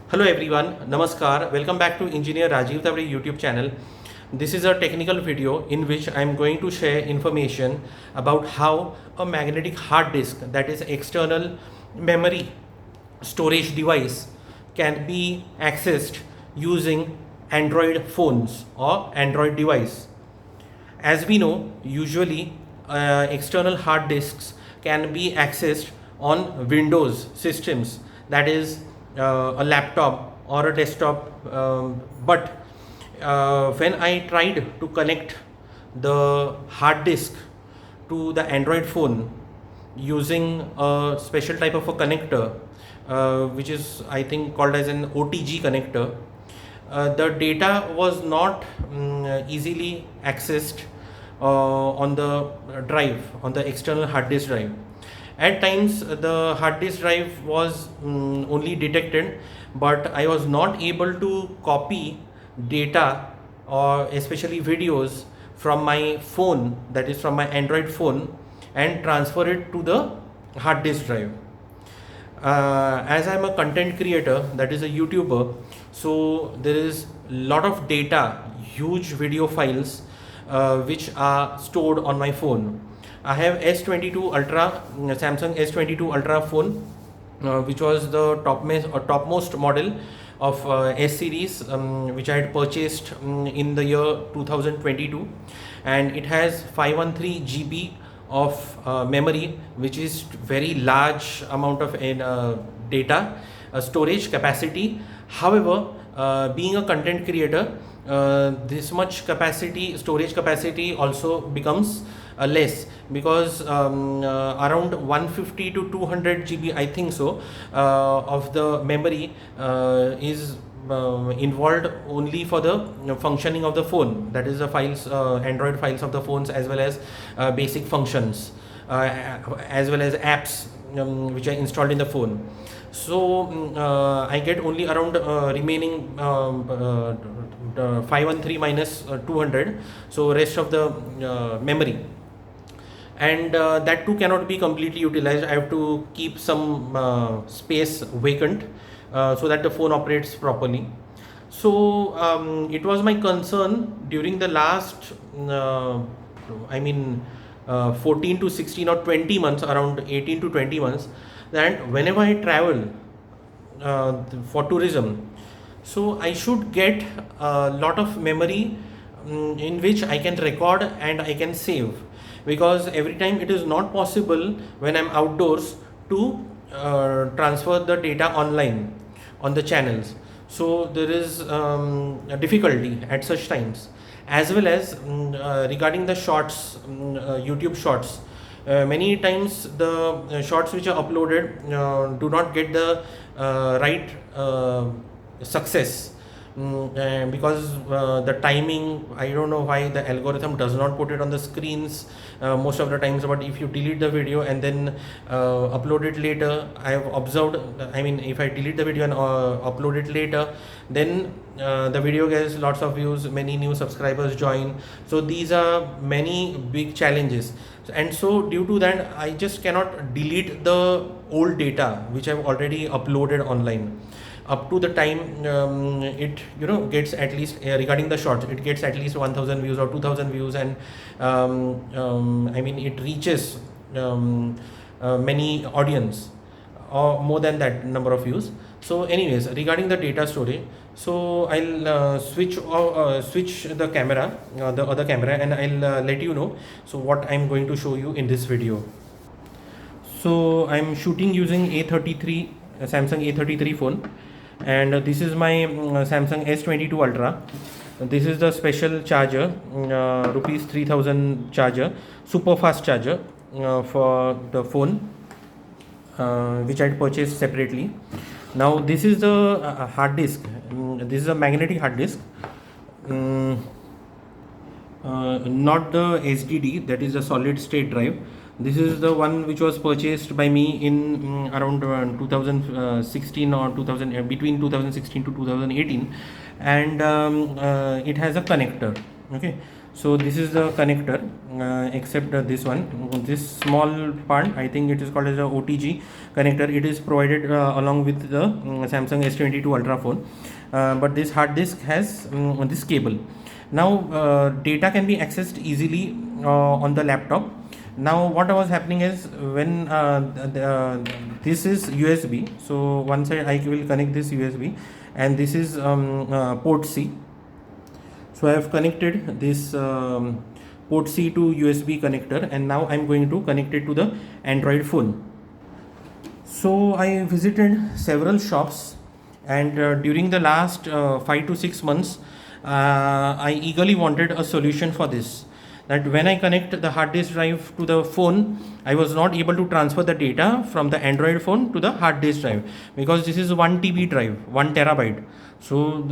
Hello everyone, Namaskar. Welcome back to Engineer Rajiv Tavre YouTube channel. This is a technical video in which I am going to share information about how a magnetic hard disk, that is external memory storage device, can be accessed using Android phones or Android device. As we know, usually external hard disks can be accessed on Windows systems, that is a laptop or a desktop. But when I tried to connect the hard disk to the Android phone using a special type of a connector, which is I think called as an OTG connector, the data was not easily accessed on the drive, on the external hard disk drive. At times the hard disk drive was only detected, but I was not able to copy data or especially videos from my phone, that is from my Android phone, and transfer it to the hard disk drive. As I'm a content creator, that is a YouTuber, so there is a lot of data, huge video files which are stored on my phone. I have S22 Ultra, Samsung S22 Ultra phone, which was the topmost model of S series, which I had purchased in the year 2022, and it has 513 GB of memory, which is very large amount of data storage capacity. However, being a content creator, this much storage capacity also becomes less, because around 150 to 200 GB, I think so, of the memory is involved only for the functioning of the phone, that is the files, Android files of the phones, as well as basic functions, as well as apps which are installed in the phone. So I get only around remaining 513 minus 200, so rest of the memory, and that too cannot be completely utilized. I have to keep some space vacant so that the phone operates properly. So it was my concern during the last I mean 14 to 16 or 20 months, around 18 to 20 months, that whenever I travel for tourism, so I should get a lot of memory in which I can record and I can save, because every time it is not possible when I'm outdoors to transfer the data online on the channels. So there is a difficulty at such times, as well as regarding the shorts, YouTube shorts. Many times the shorts which are uploaded do not get the right success, because the timing, I don't know why the algorithm does not put it on the screens most of the times. But if you delete the video and then upload it later, I have observed, I mean, if I delete the video and upload it later, then the video gets lots of views, many new subscribers join. So these are many big challenges, and so due to that I just cannot delete the old data which I've already uploaded online up to the time it gets at least, regarding the shorts, it gets at least 1000 views or 2000 views, and I mean it reaches many audience or more than that number of views. So anyways, regarding the data storage, so I'll switch the camera, the other camera, and I'll let you know so what I'm going to show you in this video. So I'm shooting using A33 Samsung A33 phone, and this is my Samsung S22 Ultra. This is the special charger, rupees 3000 charger, super fast charger for the phone, which I purchased separately. Now this is the hard disk. This is a magnetic hard disk, not the SDD, that is a solid state drive. This is the one which was purchased by me in around 2016 or 2000, between 2016 to 2018, and it has a connector. Okay, So this is the connector, except this one, this small part, I think it is called as a OTG connector. It is provided along with the Samsung S22 Ultra phone, but this hard disk has this cable. Now data can be accessed easily on the laptop. Now what was happening is, when this is USB, so one side I will connect this USB, and this is port C. So I have connected this port C to USB connector, and now I'm going to connect it to the Android phone. So I visited several shops, and during the last 5 to 6 months, I eagerly wanted a solution for this. That when I connect the hard disk drive to the phone, I was not able to transfer the data from the Android phone to the hard disk drive, because this is 1 TB drive, 1 terabyte. So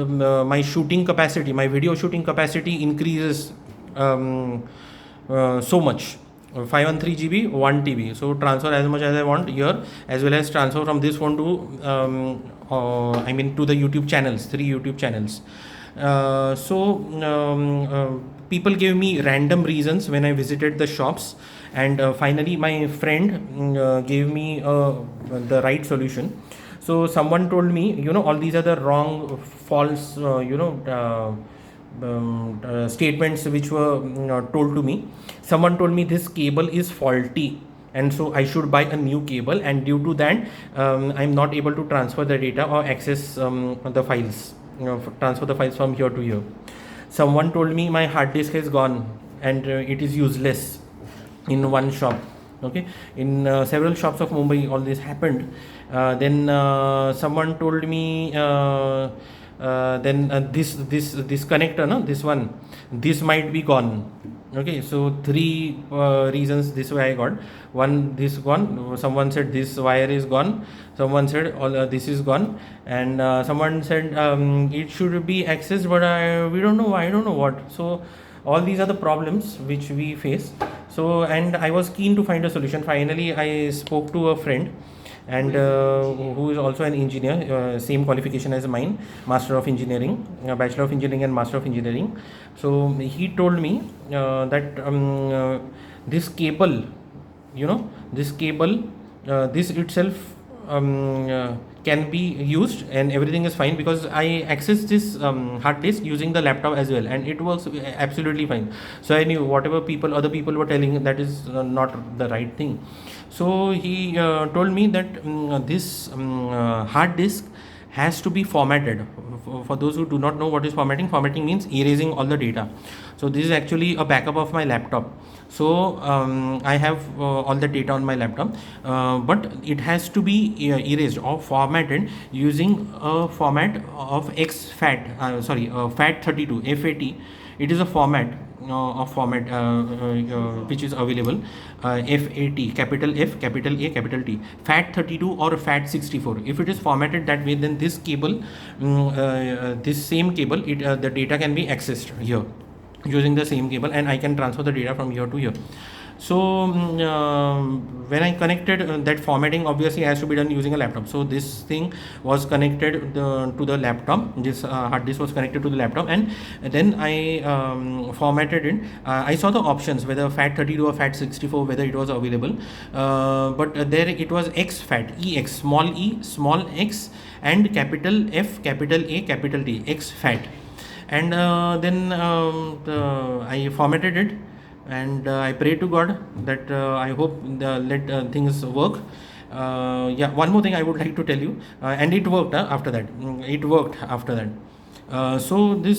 my shooting capacity, my video shooting capacity increases so much. 513 GB, 1 TB. So transfer as much as I want here, as well as transfer from this phone to to the YouTube channels, 3 YouTube channels. People gave me random reasons when I visited the shops, and finally my friend gave me the right solution. So someone told me, all these are the wrong, false, statements which were told to me. Someone told me this cable is faulty, and so I should buy a new cable, and due to that I'm not able to transfer the data or access the files, transfer the files from here to here. Someone told me my hard disk is gone, and it is useless in one shop. Okay, in several shops of Mumbai all this happened. Then someone told me this connector, no, this one, this might be gone. Okay, so 3 reasons this way I got. One, this gone. Someone said this wire is gone. Someone said all this is gone, and someone said it should be accessed, but we don't know. I don't know what. So all these are the problems which we face. So, and I was keen to find a solution. Finally I spoke to a friend, and who is also an engineer, same qualification as mine, Master of Engineering, Bachelor of Engineering and Master of Engineering. So he told me that this cable, this cable, this itself can be used, and everything is fine, because I access this hard disk using the laptop as well, and it works absolutely fine. So I knew whatever other people were telling, that is not the right thing. So he told me that this hard disk has to be formatted. For those who do not know what is formatting, formatting means erasing all the data. So this is actually a backup of my laptop. So I have all the data on my laptop, but it has to be erased or formatted using a format of FAT32, FAT. It is a format which is available, FAT, capital F, capital A, capital T, FAT32 or FAT64. If it is formatted that way, then this cable, this same cable, the data can be accessed here using the same cable, and I can transfer the data from here to here. So when I connected, that formatting obviously has to be done using a laptop. So this thing was connected to the laptop. This hard disk was connected to the laptop, and then I formatted it. I saw the options, whether FAT32 or FAT64, whether it was available, but there it was exFAT, EX, small e, small x, and capital F, capital A, capital T, exFAT. And then I formatted it, and I pray to God that I hope let things work. Yeah, one more thing I would like to tell you, and it worked after that. It worked after that. So the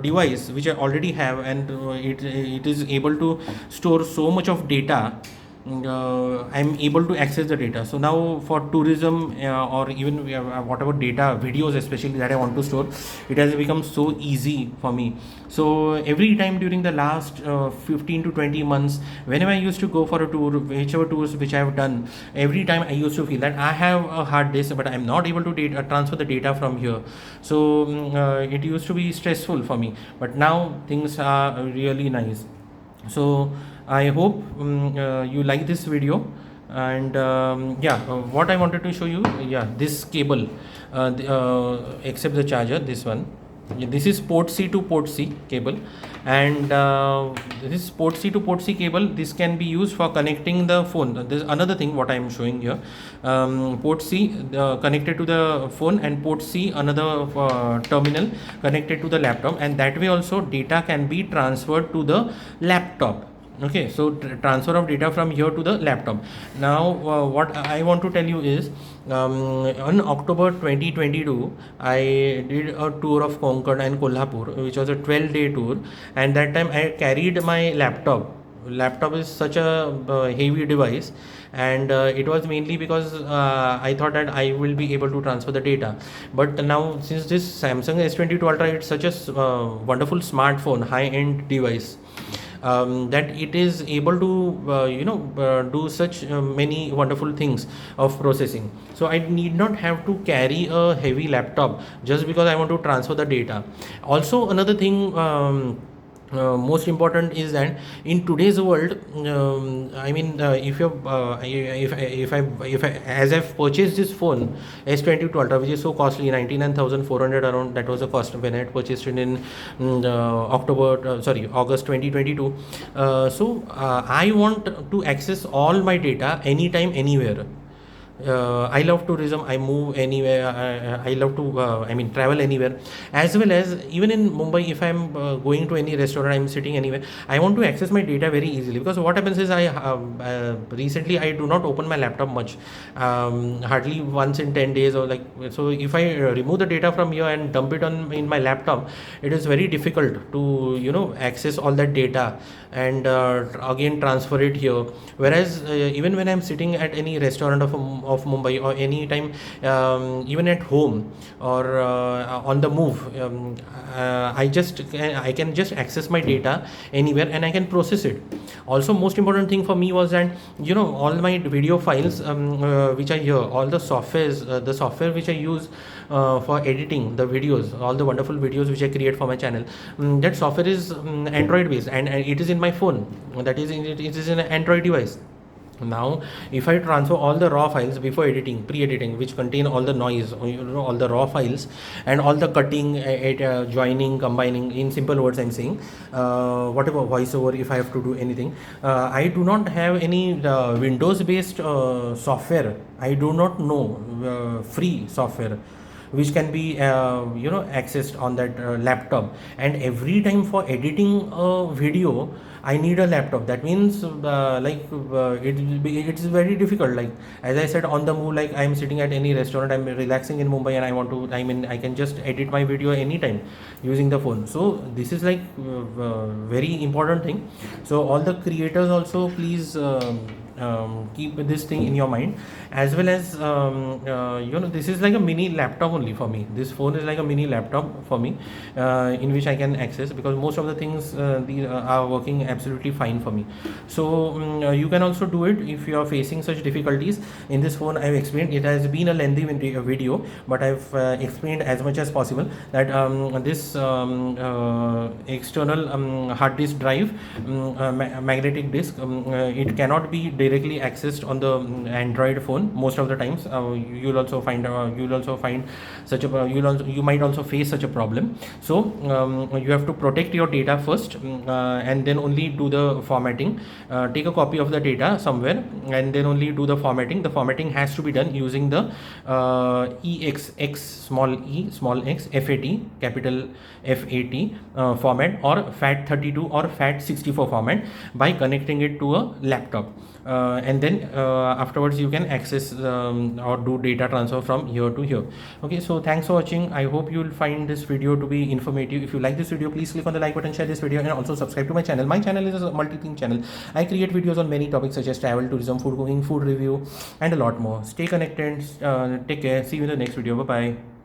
device which I already have, and it is able to store so much of data. I'm able to access the data. So now for tourism or even whatever data, videos especially, that I want to store, it has become so easy for me. So every time during the last 15 to 20 months, whenever I used to go for a tour, whichever tours which I have done, every time I used to feel that I have a hard disk, but I'm not able to transfer the data from here. So it used to be stressful for me, but now things are really nice. So I hope you like this video, and what I wanted to show you, this cable, except the charger, this one, this is port C to port C cable, and this is port C to port C cable. This can be used for connecting the phone. There's another thing what I am showing here. Port C connected to the phone, and port C another terminal connected to the laptop, and that way also data can be transferred to the laptop. Okay, so transfer of data from here to the laptop. Now what I want to tell you is, on October 2022 I did a tour of Konkan and Kolhapur, which was a 12-day tour, and that time I carried my laptop is such a heavy device, and it was mainly because I thought that I will be able to transfer the data. But now, since this Samsung S22 Ultra, it's such a wonderful smartphone, high-end device, that it is able to do such many wonderful things of processing. So I need not have to carry a heavy laptop just because I want to transfer the data. Also, another thing, most important is that in today's world, I mean, if I as I've purchased this phone S22 Ultra, which is so costly, 99,400 around, that was the cost when I had purchased it in August 2022. I want to access all my data anytime, anywhere. I love tourism. I move anywhere. I love to travel anywhere, as well as even in Mumbai. If I'm going to any restaurant, I'm sitting anywhere, I want to access my data very easily. Because what happens is, I recently I do not open my laptop much, hardly once in 10 days or like. So if I remove the data from here and dump it on in my laptop, it is very difficult to access all that data and again transfer it here. Whereas even when I'm sitting at any restaurant of Mumbai, or any time, even at home or on the move, I can just access my data anywhere and I can process it. Also, most important thing for me was that all my video files which are here, all the softwares, the software which I use for editing the videos, all the wonderful videos which I create for my channel, that software is Android based, and it is in my phone. That is, it is in an Android device. Now, if I transfer all the raw files before editing, pre-editing, which contain all the noise, all the raw files, and all the cutting, joining, combining, in simple words I'm saying, whatever voiceover, if I have to do anything, I do not have any Windows based software. I do not know free software which can be accessed on that laptop. And every time for editing a video, I need a laptop. That means it's very difficult. Like, as I said, on the move, like I'm sitting at any restaurant, I'm relaxing in Mumbai, and I can just edit my video anytime using the phone. So this is like very important thing. So all the creators also, please keep this thing in your mind, as well as this is like a mini laptop only for me. This phone is like a mini laptop for me, in which I can access, because most of the things are working absolutely fine for me. So you can also do it if you are facing such difficulties. In this phone, I've explained, it has been a lengthy video, but I've explained as much as possible that this external hard disk drive, magnetic disk, it cannot be directly accessed on the Android phone most of the times. You'll also find such a you might also face such a problem. So you have to protect your data first, and then only do the formatting. Take a copy of the data somewhere and then only do the formatting. The formatting has to be done using the EXX, small e small x, FAT, capital FAT format, or FAT32 or FAT64 format, by connecting it to a laptop. And then afterwards you can access or do data transfer from here to here. Okay, so thanks for watching. I hope you will find this video to be informative. If you like this video, please click on the like button, share this video, and also subscribe to my channel. My channel is a multi-theme channel. I create videos on many topics such as travel, tourism, food cooking, food review, and a lot more. Stay connected. Take care. See you in the next video. Bye bye.